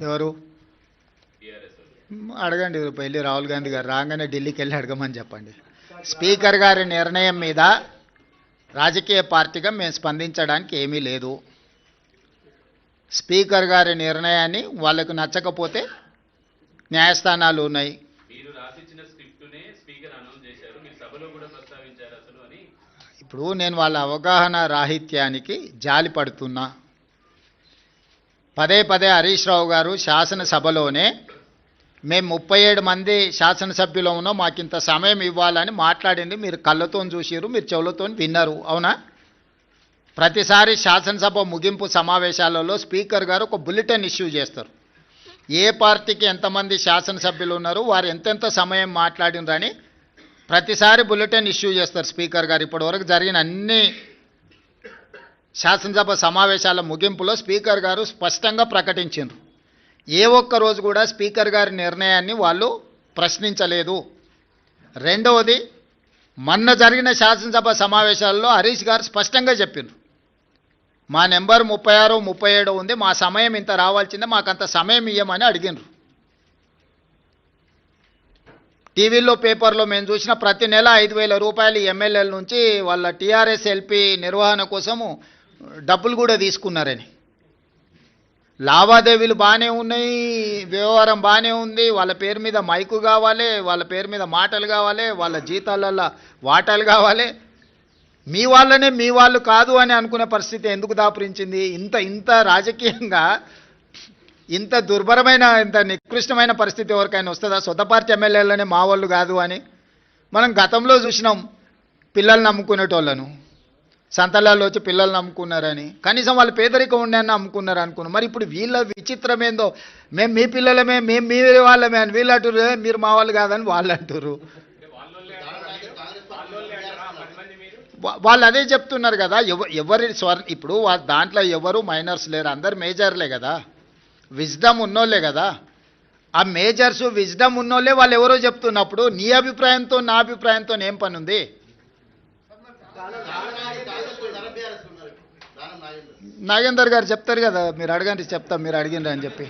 ఎవరు అడగండి, వెళ్ళి రాహుల్ గాంధీ గారు రాగానే ఢిల్లీకి వెళ్ళి అడగమని చెప్పండి. స్పీకర్ గారి నిర్ణయం మీద రాజకీయ పార్టీగా మేము స్పందించడానికి ఏమీ లేదు. స్పీకర్ గారి నిర్ణయాన్ని వాళ్ళకు నచ్చకపోతే న్యాయస్థానాలు ఉన్నాయి. ఇప్పుడు నేను వాళ్ళ అవగాహన రాహిత్యానికి జాలి పడుతున్నా. పదే పదే హరీష్ రావు గారు శాసనసభలోనే మేము 37 మంది శాసనసభ్యులు ఉన్నాం, మాకింత సమయం ఇవ్వాలని మాట్లాడింది మీరు కళ్ళతో చూసిరు, మీరు చెవులతో విన్నారు, అవునా? ప్రతిసారి శాసనసభ ముగింపు సమావేశాలలో స్పీకర్ గారు ఒక బులెటిన్ ఇష్యూ చేస్తారు. ఏ పార్టీకి ఎంతమంది శాసనసభ్యులు ఉన్నారు, వారు ఎంతెంత సమయం మాట్లాడినరని ప్రతిసారి బులెటిన్ ఇష్యూ చేస్తారు స్పీకర్ గారు. ఇప్పటివరకు జరిగిన అన్ని శాసనసభ సమావేశాల ముగింపులో స్పీకర్ గారు స్పష్టంగా ప్రకటించారు. ఏ ఒక్క రోజు కూడా స్పీకర్ గారి నిర్ణయాన్ని వాళ్ళు ప్రశ్నించలేదు. రెండవది, మొన్న జరిగిన శాసనసభ సమావేశాల్లో హరీష్ గారు స్పష్టంగా చెప్పారు, మా నెంబర్ 36, 37 ఉంది, మా సమయం ఇంత రావాల్సిందే, మాకంత సమయం ఇవ్వమని అడిగినారు. టీవీలో పేపర్లో మేము చూసిన ప్రతి నెల 5,000 రూపాయలు ఎమ్మెల్యేల నుంచి వాళ్ళ టీఆర్ఎస్ ఎల్పీ నిర్వహణ కోసము డబ్బులు కూడా తీసుకున్నారని. లావాదేవీలు బాగానే ఉన్నాయి, వ్యవహారం బాగానే ఉంది, వాళ్ళ పేరు మీద మైకు కావాలి, వాళ్ళ పేరు మీద మాటలు కావాలి, వాళ్ళ జీతాలలో వాటాలు కావాలి. మీ వాళ్ళనే మీ వాళ్ళు కాదు అని అనుకునే పరిస్థితి ఎందుకు దాపురించింది? ఇంత రాజకీయంగా ఇంత దుర్భరమైన, ఇంత నికృష్టమైన పరిస్థితి ఎవరికైనా వస్తుందా? సొంత పార్టీ ఎమ్మెల్యేలనే మా వాళ్ళు కాదు అని. మనం గతంలో చూసినాం పిల్లల్ని నమ్ముకునేటోళ్ళను, సంతలాల్లో వచ్చి పిల్లల్ని నమ్ముకున్నారని, కనీసం వాళ్ళు పేదరికం ఉండని అమ్ముకున్నారు అనుకున్నాం. మరి ఇప్పుడు వీళ్ళ విచిత్రం ఏందో, మేము మీ పిల్లలమే, మేము మీ వాళ్ళమే అని వీళ్ళు అంటారు, మీరు మా వాళ్ళు కాదని వాళ్ళు అంటారు. వాళ్ళు అదే చెప్తున్నారు కదా. ఎవరి ఇప్పుడు దాంట్లో ఎవరు మైనర్స్ లేరు, అందరు మేజర్లే కదా, విజ్డమ్ ఉన్నోళ్ళే కదా. ఆ మేజర్స్ విజ్డమ్ ఉన్నోళ్ళే వాళ్ళు ఎవరో చెప్తున్నప్పుడు నీ అభిప్రాయంతో నా అభిప్రాయంతో ఏం పని ఉంది? నాగేందర్ గారు చెప్తారు కదా, మీరు అడగండి, చెప్తాం మీరు అడిగిండ్రు అని చెప్పి.